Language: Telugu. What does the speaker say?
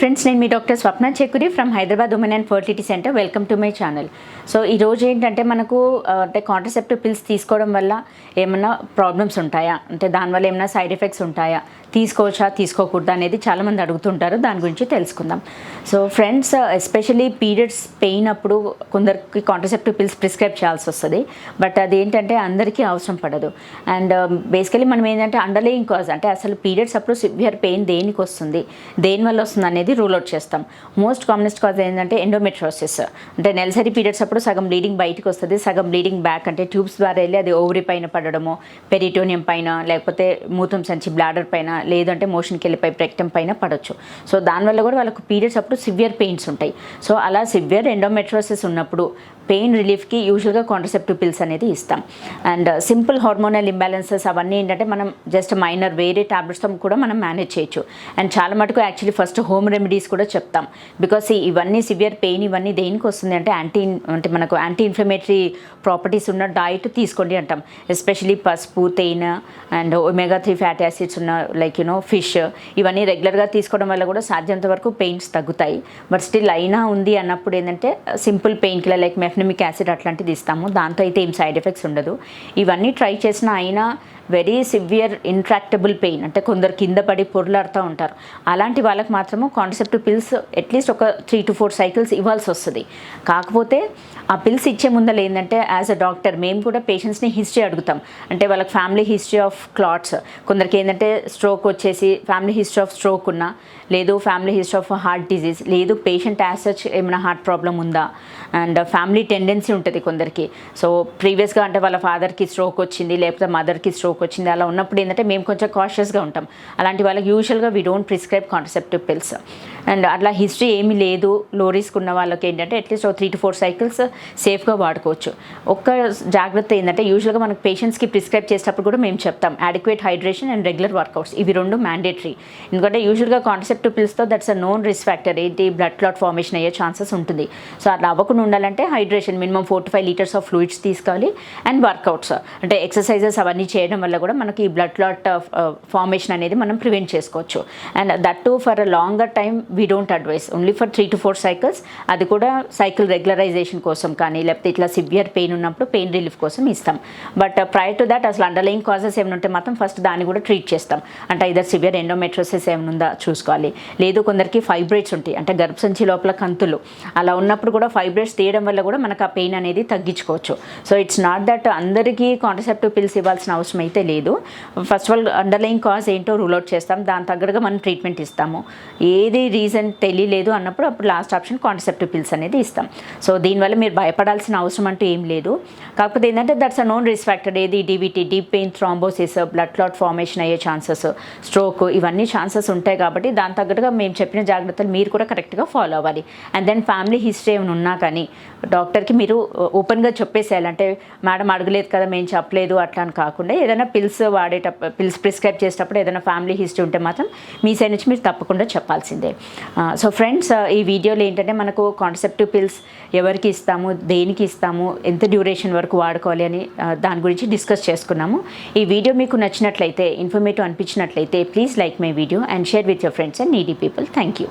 హాయ్ ఫ్రెండ్స్, నేను మీ doctor Swapna Chekuri from Hyderabad women and fertility centre. Welcome to my channel. So ఈరోజు ఏంటంటే మనకు అంటే కాంట్రసెప్టివ్ పిల్స్ తీసుకోవడం వల్ల ఏమైనా ప్రాబ్లమ్స్ ఉంటాయా, అంటే దానివల్ల ఏమైనా సైడ్ ఎఫెక్ట్స్ ఉంటాయా, తీసుకోవచ్చా తీసుకోకూడదా అనేది చాలామంది అడుగుతుంటారు. దాని గురించి తెలుసుకుందాం. So friends, especially periods pain అప్పుడు కొందరికి కాంట్రసెప్టివ్ పిల్స్ ప్రిస్క్రైబ్ చేయాల్సి వస్తుంది. బట్ అది ఏంటంటే అందరికీ అవసరం పడదు. అండ్ బేసికలీ మనం ఏంటంటే అండర్లయింగ్ కాజ్, అంటే అసలు పీరియడ్స్ అప్పుడు సివియర్ పెయిన్ దేనికి వస్తుంది, దేనివల్ల వస్తుంది అనేది రూల్ అవుట్ చేస్తాం. మోస్ట్ కామనెస్ట్ కాజ్ ఏంటంటే ఎండోమెట్రోసిస్. అంటే నెలసరి పీరియడ్స్ అప్పుడు సగం బ్లీడింగ్ బయటకు వస్తుంది, సగం బ్లీడింగ్ బ్యాక్, అంటే ట్యూబ్స్ ద్వారా వెళ్ళి అది ఓవరీ పైన పడడము, పెరిటోనియం పైన, లేకపోతే మూత్రం సంచి బ్లాడర్ పైన, లేదంటే మోషన్కి వెళ్ళిపై రెక్టమ్ పైన పడవచ్చు. సో దానివల్ల కూడా వాళ్ళకు పీరియడ్స్ అప్పుడు సివియర్ పెయిన్స్ ఉంటాయి. సో అలా సివియర్ ఎండోమెట్రోసిస్ ఉన్నప్పుడు పెయిన్ రిలీఫ్కి యూజువల్గా కాంట్రసెప్టివ్ పిల్స్ అనేది ఇస్తాం. అండ్ సింపుల్ హార్మోనల్ ఇంబ్యాలెన్సెస్ అవన్నీ ఏంటంటే మనం జస్ట్ మైనర్ వేరే టాబ్లెట్స్తో కూడా మనం మేనేజ్ చేయొచ్చు. అండ్ చాలా మటుకు యాక్చువల్లీ ఫస్ట్ హోమ్ రెమెడీస్ కూడా చెప్తాం. బికాస్ ఇవన్నీ సివియర్ పెయిన్ ఇవన్నీ దేనికి వస్తుంది అంటే మనకు యాంటీ ఇన్ఫ్లమేటరీ ప్రాపర్టీస్ ఉన్న డైట్ తీసుకోండి అంటాం. ఎస్పెషలీ పసుపు, తేనె అండ్ ఒమేగా-3 ఫ్యాటీ యాసిడ్స్ ఉన్న లైక్ ఫిష్, ఇవన్నీ రెగ్యులర్గా తీసుకోవడం వల్ల కూడా సాధ్యంత వరకు పెయిన్స్ తగ్గుతాయి. బట్ స్టిల్ అయినా ఉంది అన్నప్పుడు ఏంటంటే simple pain killer like mefenamic acid అట్లాంటిది ఇస్తాము. దాంతో అయితే ఏం సైడ్ ఎఫెక్ట్స్ ఉండదు. ఇవన్నీ ట్రై చేసినా అయినా వెరీ సివియర్ ఇంట్రాక్టబుల్ పెయిన్, అంటే కొందరు కింద పడి పొర్లాడుతూ ఉంటారు. అలాంటి వాళ్ళకి మాత్రము కాంట్రసెప్టివ్ పిల్స్ అట్లీస్ట్ ఒక 3 to 4 సైకిల్స్ ఇవ్వాల్సి వస్తుంది. కాకపోతే ఆ పిల్స్ ఇచ్చే ముందర ఏంటంటే యాజ్ అ డాక్టర్ మేము కూడా పేషెంట్స్ని హిస్టరీ అడుగుతాం. అంటే వాళ్ళకి ఫ్యామిలీ హిస్టరీ ఆఫ్ క్లాట్స్, కొందరికి ఏంటంటే స్ట్రోక్ వచ్చేసి ఫ్యామిలీ హిస్టరీ ఆఫ్ స్ట్రోక్ ఉన్నా, లేదు family history of heart disease, లేదు పేషెంట్ యాజ్ సచ్ ఏమైనా హార్ట్ ప్రాబ్లం ఉందా, అండ్ ఫ్యామిలీ టెండెన్సీ ఉంటుంది కొందరికి. సో ప్రీవియస్గా అంటే వాళ్ళ ఫాదర్కి స్ట్రోక్ వచ్చింది, లేకపోతే మదర్కి స్ట్రోక్ వచ్చింది. అలా ఉన్నప్పుడు ఏంటంటే మేము కొంచెం కాషియస్గా ఉంటాం. అలాంటి వాళ్ళకి యూజువల్గా we don't prescribe contraceptive pills. And అట్లా హిస్టరీ ఏమీ లేదు, లో రిస్క్ ఉన్న వాళ్ళకి ఏంటంటే అట్లీస్ట్ 3 to 4 సైకిల్స్ సేఫ్గా వాడుకోవచ్చు. ఒక్క జాగ్రత్త ఏంటంటే యూజువల్గా మనకు పేషెంట్స్కి ప్రిస్క్రైబ్ చేసేటప్పుడు కూడా మేము చెప్తాం adequate hydration and regular workouts, ఇవి 2 మ్యాండేటరీ. ఎందుకంటే యూజువల్గా కాంట్రసెప్టివ్ పిల్స్తో that's a known risk factor, ఏంటి బ్లడ్ క్లాట్ ఫార్మేషన్ అయ్యే ఛాన్సెస్ ఉంటుంది. సో అట్లా అవ్వకుండా ఉండాలంటే hydration minimum 4 to 5 litres of fluids తీసుకోవాలి. అండ్ వర్కౌట్స్ అంటే ఎక్సర్సైజెస్ అవన్నీ చేయడం వల్ల కూడా మనకి బ్లడ్ క్లాట్ ఫార్మేషన్ అనేది మనం ప్రివెంట్ చేసుకోవచ్చు. And that to for a longer time we don't advice, only for 3 to 4 cycles. అది కూడా సైకిల్ రెగ్యులరైజేషన్ కోసం కానీ, లేకపోతే ఇట్లా సివియర్ పెయిన్ ఉన్నప్పుడు పెయిన్ రిలీఫ్ కోసం ఇస్తాం. బట్ ప్రయర్ టు దాట్ అసలు అండర్లయింగ్ కాజెస్ ఏమైనా ఉంటే మాత్రం ఫస్ట్ దాన్ని కూడా ట్రీట్ చేస్తాం. అంటే ఇదర్ సివియర్ ఎండోమెట్రోసిస్ ఏమైనా ఉందా చూసుకోవాలి. లేదు కొందరికి ఫైబ్రాయిడ్స్ ఉంటాయి, అంటే గర్భసంచి లోపల కంతులు, అలా ఉన్నప్పుడు కూడా ఫైబ్రాయిడ్స్ తీయడం వల్ల కూడా మనకు ఆ పెయిన్ అనేది తగ్గించుకోవచ్చు. సో ఇట్స్ నాట్ దట్ అందరికీ కాంట్రసెప్టివ్ పిల్స్ ఇవ్వాల్సిన అవసరం అయితే లేదు. First of all underlying cause ఏంటో రూల్ అవుట్ చేస్తాం, దాని తగ్గట్టుగా మనం ట్రీట్మెంట్ ఇస్తాము. ఏది రీజన్ తెలియలేదు అన్నప్పుడు అప్పుడు లాస్ట్ ఆప్షన్ కాంట్రసెప్టివ్ పిల్స్ అనేది ఇస్తాం. సో దీనివల్ల మీరు భయపడాల్సిన అవసరం అంటూ ఏం లేదు. కాకపోతే ఏంటంటే that's a known risk factor, ఏది DVT, deep pain, thrombosis, blood clot formation అయ్యే ఛాన్సెస్, స్ట్రోక్, ఇవన్నీ ఛాన్సెస్ ఉంటాయి. కాబట్టి దాని తగ్గట్టుగా మేము చెప్పిన జాగ్రత్తలు మీరు కూడా కరెక్ట్గా ఫాలో అవ్వాలి. అండ్ దెన్ ఫ్యామిలీ హిస్టరీ ఏమైనా ఉన్నా కానీ డాక్టర్కి మీరు ఓపెన్గా చెప్పేసేయాలి. అంటే మేడం అడగలేదు కదా మేము చెప్పలేదు అట్లా అని కాకుండా, ఏదైనా పిల్స్ పిల్స్ ప్రిస్క్రైబ్ చేసేటప్పుడు ఏదైనా ఫ్యామిలీ హిస్టరీ ఉంటే మాత్రం మీ సైడ్ నుంచి మీరు తప్పకుండా చెప్పాల్సిందే. సో ఫ్రెండ్స్, ఈ వీడియోలో ఏంటంటే మనకు కాంట్రసెప్టివ్ పిల్స్ ఎవరికి ఇస్తాము, దేనికి ఇస్తాము, ఎంత డ్యూరేషన్ వరకు వాడుకోవాలి అని దాని గురించి డిస్కస్ చేసుకున్నాము. ఈ వీడియో మీకు నచ్చినట్లయితే, ఇన్ఫర్మేటివ్ అనిపించినట్లయితే please like my video and share with your friends and needy people. Thank you.